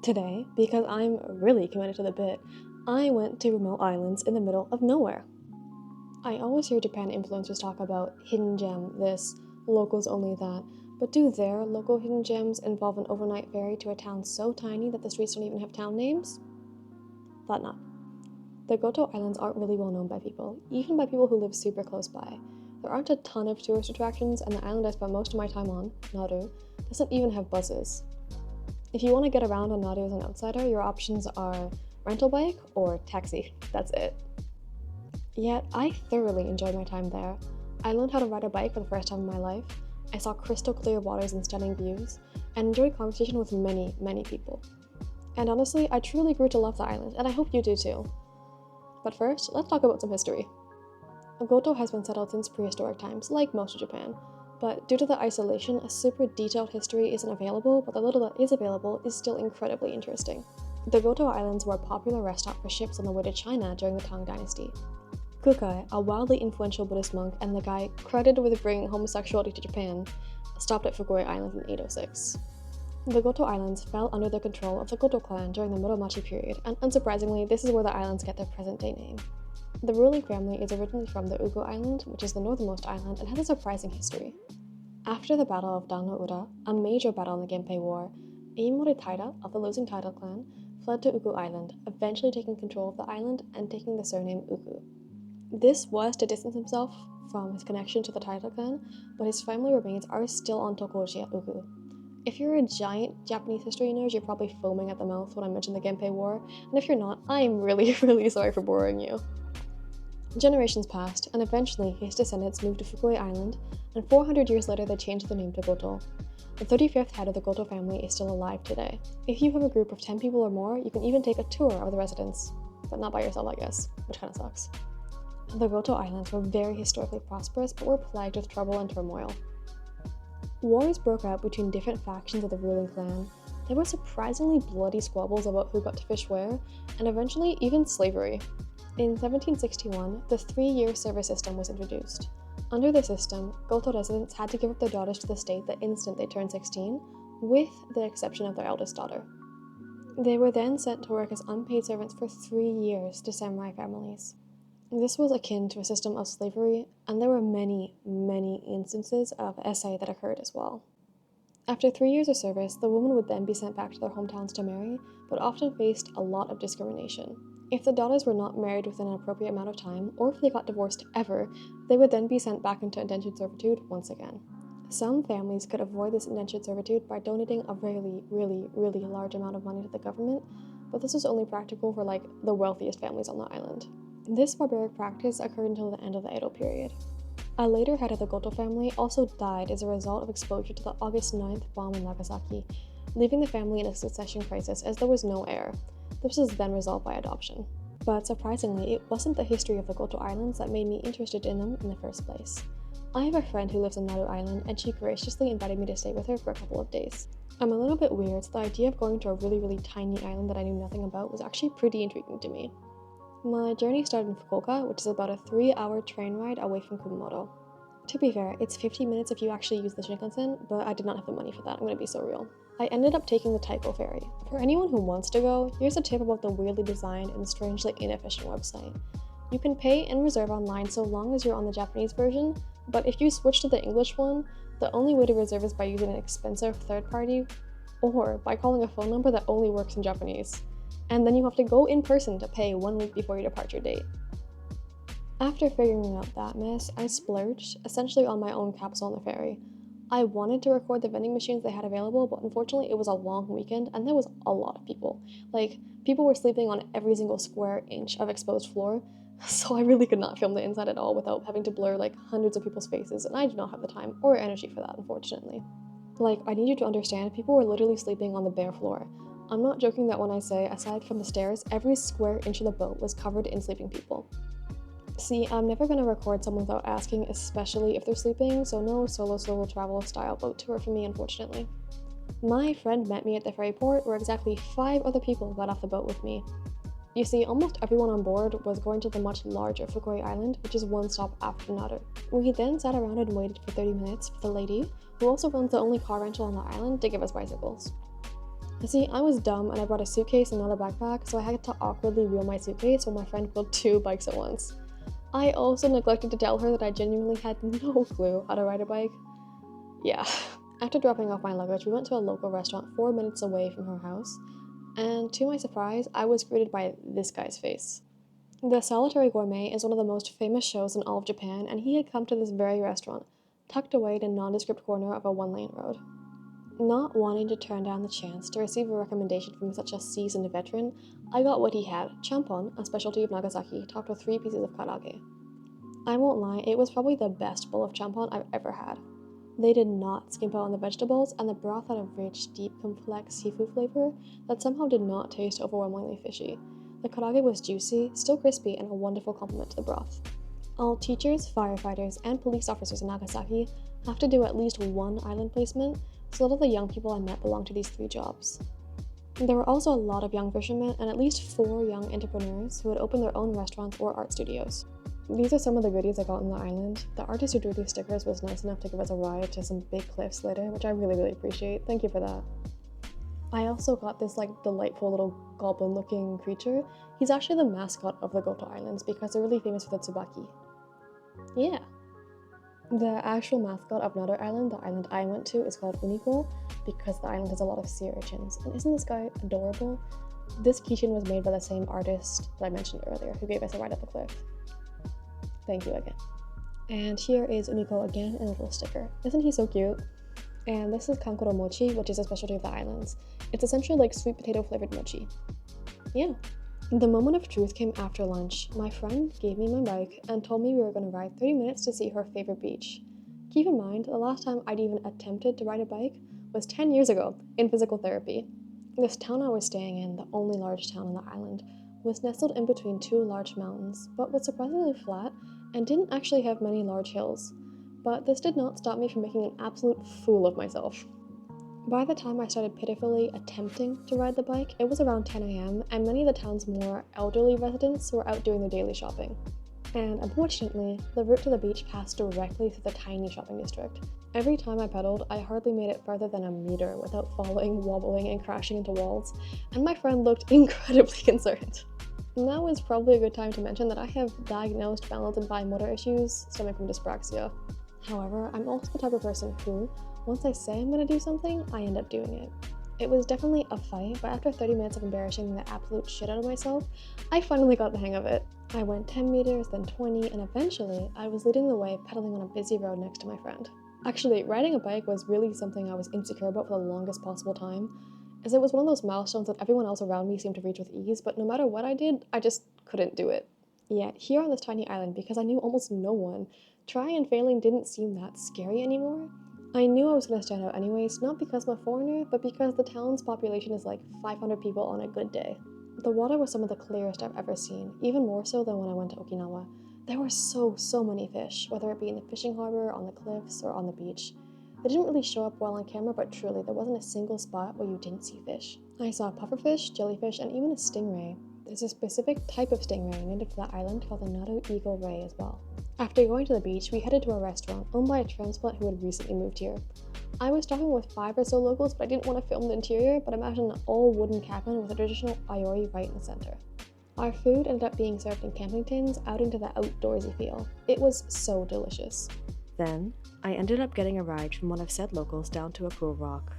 Today, because I'm really committed to the bit, I went to remote islands in the middle of nowhere. I always hear Japan influencers talk about hidden gem this, locals only that, but do their local hidden gems involve an overnight ferry to a town so tiny that the streets don't even have town names? Thought not. The Goto Islands aren't really well known by people, even by people who live super close by. There aren't a ton of tourist attractions, and the island I spent most of my time on, Nauru, doesn't even have buses. If you want to get around on Nauru as an outsider, your options are rental bike or taxi. That's it. Yet, I thoroughly enjoyed my time there. I learned how to ride a bike for the first time in my life. I saw crystal clear waters and stunning views, and enjoyed conversation with many, many people. And honestly, I truly grew to love the island, and I hope you do too. But first, let's talk about some history. Goto has been settled since prehistoric times, like most of Japan, but due to the isolation, a super detailed history isn't available, but the little that is available is still incredibly interesting. The Goto Islands were a popular rest stop for ships on the way to China during the Tang Dynasty. Kukai, a wildly influential Buddhist monk and the guy credited with bringing homosexuality to Japan, stopped at Fukui Island in 806. The Goto Islands fell under the control of the Goto clan during the Muromachi period, and unsurprisingly, this is where the islands get their present-day name. The ruling family is originally from the Ugu Island, which is the northernmost island, and has a surprising history. After the Battle of Dan no Ura, a major battle in the Genpei War, Eimori Taira of the losing Taira clan fled to Ugu Island, eventually taking control of the island and taking the surname Ugu. This was to distance himself from his connection to the Taira clan, but his family remains are still on Tokoji at Ugu. If you're a giant Japanese history nerd, you're probably foaming at the mouth when I mention the Genpei War, and if you're not, I'm really, really sorry for boring you. Generations passed, and eventually his descendants moved to Fukui Island, and 400 years later they changed the name to Goto. The 35th head of the Goto family is still alive today. If you have a group of 10 people or more, you can even take a tour of the residence. But not by yourself, I guess, which kinda sucks. The Goto Islands were very historically prosperous, but were plagued with trouble and turmoil. Wars broke out between different factions of the ruling clan. There were surprisingly bloody squabbles about who got to fish where, and eventually even slavery. In 1761, the 3-year service system was introduced. Under the system, Goto residents had to give up their daughters to the state the instant they turned 16, with the exception of their eldest daughter. They were then sent to work as unpaid servants for 3 years to samurai families. This was akin to a system of slavery, and there were many, many instances of essay that occurred as well. After 3 years of service, the women would then be sent back to their hometowns to marry, but often faced a lot of discrimination. If the daughters were not married within an appropriate amount of time, or if they got divorced ever, they would then be sent back into indentured servitude once again. Some families could avoid this indentured servitude by donating a really, really, really large amount of money to the government, but this was only practical for the wealthiest families on the island. This barbaric practice occurred until the end of the Edo period. A later head of the Goto family also died as a result of exposure to the August 9th bomb in Nagasaki, leaving the family in a succession crisis as there was no heir. This was then resolved by adoption. But surprisingly, it wasn't the history of the Goto Islands that made me interested in them in the first place. I have a friend who lives on Nauru Island, and she graciously invited me to stay with her for a couple of days. I'm a little bit weird, so the idea of going to a really, really tiny island that I knew nothing about was actually pretty intriguing to me. My journey started in Fukuoka, which is about a 3-hour train ride away from Kumamoto. To be fair, it's 15 minutes if you actually use the Shinkansen, but I did not have the money for that, I'm gonna be so real. I ended up taking the Taiko ferry. For anyone who wants to go, here's a tip about the weirdly designed and strangely inefficient website. You can pay and reserve online so long as you're on the Japanese version, but if you switch to the English one, the only way to reserve is by using an expensive third party, or by calling a phone number that only works in Japanese. And then you have to go in person to pay 1 week before your departure date. After figuring out that mess, I splurged, essentially on my own capsule on the ferry. I wanted to record the vending machines they had available, but unfortunately it was a long weekend and there was a lot of people. People were sleeping on every single square inch of exposed floor, so I really could not film the inside at all without having to blur hundreds of people's faces, and I did not have the time or energy for that, unfortunately. I need you to understand, people were literally sleeping on the bare floor. I'm not joking that when I say, aside from the stairs, every square inch of the boat was covered in sleeping people. See, I'm never going to record someone without asking, especially if they're sleeping, so no solo travel style boat tour for me, unfortunately. My friend met me at the ferry port where exactly 5 other people got off the boat with me. You see, almost everyone on board was going to the much larger Fukui Island, which is one stop after Nauru. We then sat around and waited for 30 minutes for the lady, who also runs the only car rental on the island, to give us bicycles. See, I was dumb and I brought a suitcase and not a backpack, so I had to awkwardly wheel my suitcase while my friend wheeled two bikes at once. I also neglected to tell her that I genuinely had no clue how to ride a bike. Yeah. After dropping off my luggage, we went to a local restaurant 4 minutes away from her house, and to my surprise, I was greeted by this guy's face. The Solitary Gourmet is one of the most famous shows in all of Japan, and he had come to this very restaurant, tucked away in a nondescript corner of a one-lane road. Not wanting to turn down the chance to receive a recommendation from such a seasoned veteran, I got what he had, champon, a specialty of Nagasaki, topped with 3 pieces of karaage. I won't lie, it was probably the best bowl of champon I've ever had. They did not skimp out on the vegetables, and the broth had a rich, deep, complex seafood flavor that somehow did not taste overwhelmingly fishy. The karaage was juicy, still crispy, and a wonderful complement to the broth. All teachers, firefighters, and police officers in Nagasaki have to do at least one island placement, so a lot of the young people I met belonged to these 3 jobs. There were also a lot of young fishermen and at least 4 young entrepreneurs who had opened their own restaurants or art studios. These are some of the goodies I got on the island. The artist who drew these stickers was nice enough to give us a ride to some big cliffs later, which I really appreciate. Thank you for that. I also got this delightful little goblin looking creature. He's actually the mascot of the Goto Islands because they're really famous for the tsubaki. Yeah. The actual mascot of another island, the island I went to, is called Uniko because the island has a lot of sea urchins. And isn't this guy adorable? This keychain was made by the same artist that I mentioned earlier who gave us a ride up the cliff. Thank you again. And here is Uniko again in a little sticker. Isn't he so cute? And this is kankoro mochi, which is a specialty of the islands. It's essentially like sweet potato flavored mochi. Yeah. The moment of truth came after lunch. My friend gave me my bike and told me we were going to ride 30 minutes to see her favorite beach. Keep in mind, the last time I'd even attempted to ride a bike was 10 years ago in physical therapy. This town I was staying in, the only large town on the island, was nestled in between 2 large mountains, but was surprisingly flat and didn't actually have many large hills. But this did not stop me from making an absolute fool of myself. By the time I started pitifully attempting to ride the bike, it was around 10 a.m., and many of the town's more elderly residents were out doing their daily shopping. And unfortunately, the route to the beach passed directly through the tiny shopping district. Every time I pedaled, I hardly made it further than a meter without falling, wobbling, and crashing into walls, and my friend looked incredibly concerned. Now is probably a good time to mention that I have diagnosed balance and fine motor issues stemming from dyspraxia. However, I'm also the type of person who, once I say I'm going to do something, I end up doing it. It was definitely a fight, but after 30 minutes of embarrassing the absolute shit out of myself, I finally got the hang of it. I went 10 meters, then 20, and eventually, I was leading the way pedaling on a busy road next to my friend. Actually, riding a bike was really something I was insecure about for the longest possible time, as it was one of those milestones that everyone else around me seemed to reach with ease, but no matter what I did, I just couldn't do it. Yet, here on this tiny island, because I knew almost no one, trying and failing didn't seem that scary anymore. I knew I was going to stand out anyways, not because I'm a foreigner, but because the town's population is like 500 people on a good day. The water was some of the clearest I've ever seen, even more so than when I went to Okinawa. There were so many fish, whether it be in the fishing harbor, on the cliffs, or on the beach. They didn't really show up well on camera, but truly, there wasn't a single spot where you didn't see fish. I saw pufferfish, jellyfish, and even a stingray. There's a specific type of stingray native to the island called the Nado eagle ray as well. After going to the beach, we headed to a restaurant owned by a transplant who had recently moved here. I was talking with 5 or so locals, but I didn't want to film the interior, but imagine an all-wooden cabin with a traditional aiori right in the center. Our food ended up being served in camping tins out into the outdoorsy feel. It was so delicious. Then, I ended up getting a ride from one of said locals down to a cool rock.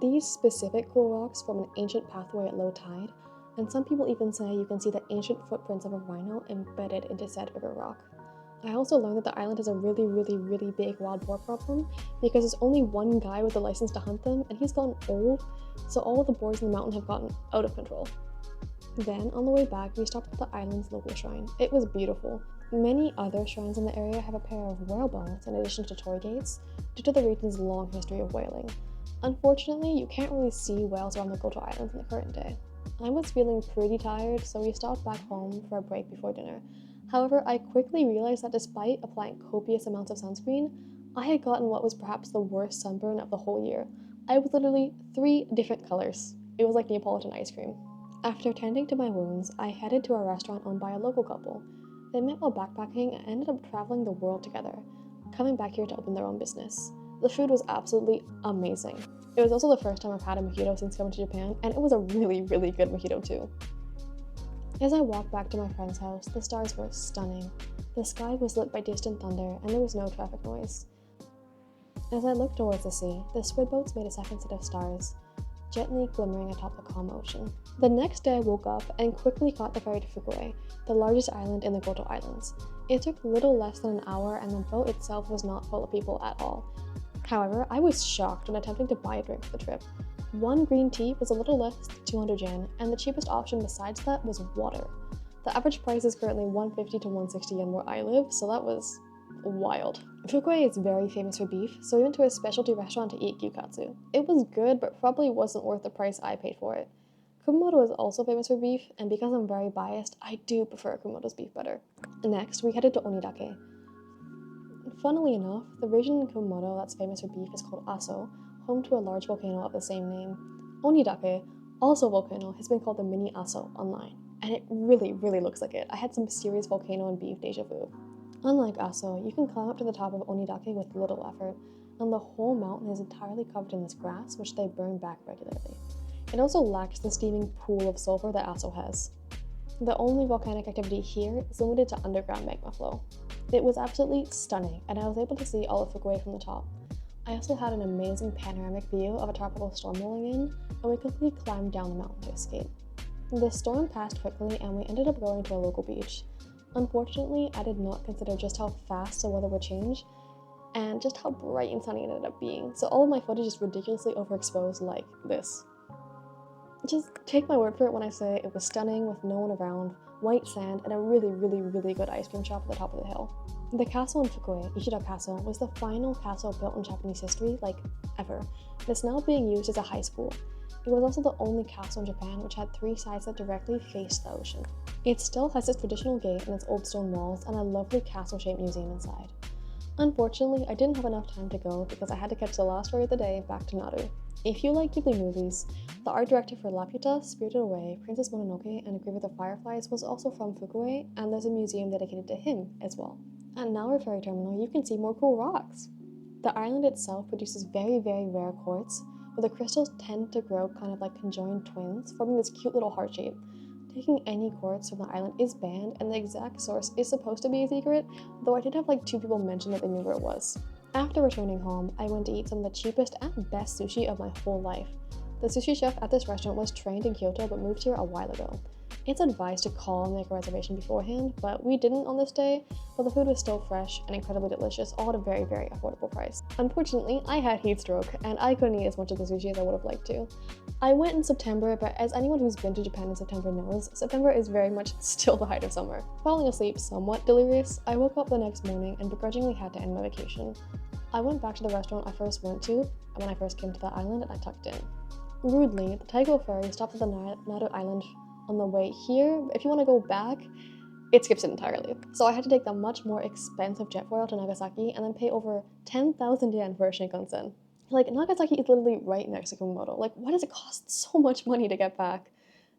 These specific cool rocks form an ancient pathway at low tide, and some people even say you can see the ancient footprints of a rhino embedded into said river rock. I also learned that the island has a really big wild boar problem because there's only one guy with a license to hunt them, and he's gotten old, so all of the boars in the mountain have gotten out of control. Then, on the way back, we stopped at the island's local shrine. It was beautiful. Many other shrines in the area have a pair of whale bones in addition to torii gates, due to the region's long history of whaling. Unfortunately, you can't really see whales around the Goto Islands in the current day. I was feeling pretty tired, so we stopped back home for a break before dinner. However, I quickly realized that despite applying copious amounts of sunscreen, I had gotten what was perhaps the worst sunburn of the whole year. I was literally 3 different colors. It was like Neapolitan ice cream. After tending to my wounds, I headed to a restaurant owned by a local couple. They met while backpacking and ended up traveling the world together, coming back here to open their own business. The food was absolutely amazing. It was also the first time I've had a mojito since coming to Japan, and it was a really, really good mojito too. As I walked back to my friend's house, the stars were stunning. The sky was lit by distant thunder, and there was no traffic noise. As I looked towards the sea, the squid boats made a second set of stars, gently glimmering atop the calm ocean. The next day I woke up and quickly caught the ferry to Fukui, the largest island in the Goto Islands. It took little less than an hour, and the boat itself was not full of people at all. However, I was shocked when attempting to buy a drink for the trip. One green tea was a little less than 200 yen, and the cheapest option besides that was water. The average price is currently 150 to 160 yen where I live, so that was wild. Fukui is very famous for beef, so we went to a specialty restaurant to eat gyukatsu. It was good, but probably wasn't worth the price I paid for it. Kumamoto is also famous for beef, and because I'm very biased, I do prefer Kumamoto's beef better. Next, we headed to Onidake. Funnily enough, the region in Kumamoto that's famous for beef is called Aso, home to a large volcano of the same name. Onidake, also a volcano, has been called the mini Aso online, and it really, really looks like it. I had some serious volcano and beef deja vu. Unlike Aso, you can climb up to the top of Onidake with little effort, and the whole mountain is entirely covered in this grass, which they burn back regularly. It also lacks the steaming pool of sulfur that Aso has. The only volcanic activity here is limited to underground magma flow. It was absolutely stunning, and I was able to see all of Fukui from the top. I also had an amazing panoramic view of a tropical storm rolling in, and we quickly climbed down the mountain to escape. The storm passed quickly, and we ended up going to a local beach. Unfortunately, I did not consider just how fast the weather would change, and just how bright and sunny it ended up being, so all of my footage is ridiculously overexposed like this. Just take my word for it when I say it was stunning with no one around, white sand, and a really, really, really good ice cream shop at the top of the hill. The castle in Fukui, Ishida Castle, was the final castle built in Japanese history, like, ever, and it's now being used as a high school. It was also the only castle in Japan which had 3 sides that directly faced the ocean. It still has its traditional gate and its old stone walls, and a lovely castle-shaped museum inside. Unfortunately, I didn't have enough time to go because I had to catch the last ferry of the day back to Naru. If you like Ghibli movies, the art director for Laputa, Spirited Away, Princess Mononoke, and Grave of the Fireflies was also from Fukui, and there's a museum dedicated to him as well. At Nauru Ferry Terminal, you can see more cool rocks. The island itself produces very, very rare quartz, where the crystals tend to grow kind of like conjoined twins, forming this cute little heart shape. Taking any quartz from the island is banned, and the exact source is supposed to be a secret, though I did have like 2 people mention that they knew where it was. After returning home, I went to eat some of the cheapest and best sushi of my whole life. The sushi chef at this restaurant was trained in Kyoto but moved here a while ago. It's advised to call and make a reservation beforehand, but we didn't on this day, but the food was still fresh and incredibly delicious, all at a very, very affordable price. Unfortunately, I had heat stroke, and I couldn't eat as much of the sushi as I would have liked to. I went in September, but as anyone who's been to Japan in September knows, September is very much still the height of summer. Falling asleep somewhat delirious, I woke up the next morning and begrudgingly had to end my vacation. I went back to the restaurant I first went to when I first came to the island, and I tucked in. Rudely, the Taigo ferry stopped at the Naru Island on the way here, but if you want to go back, it skips it entirely. So I had to take the much more expensive jet foil to Nagasaki and then pay over 10,000 yen for a Shinkansen. Like, Nagasaki is literally right next to Kumamoto. Like, why does it cost so much money to get back?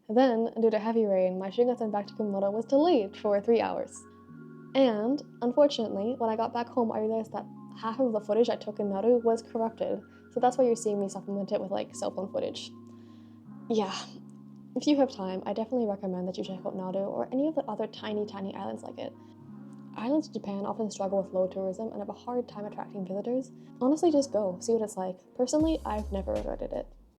Then, due to heavy rain, my Shinkansen back to Kumamoto was delayed for 3 hours. And, unfortunately, when I got back home, I realized that half of the footage I took in Naru was corrupted. So that's why you're seeing me supplement it with, like, cell phone footage. Yeah. If you have time, I definitely recommend that you check out Nauru or any of the other tiny, tiny islands like it. Islands in Japan often struggle with low tourism and have a hard time attracting visitors. Honestly, just go, see what it's like. Personally, I've never regretted it.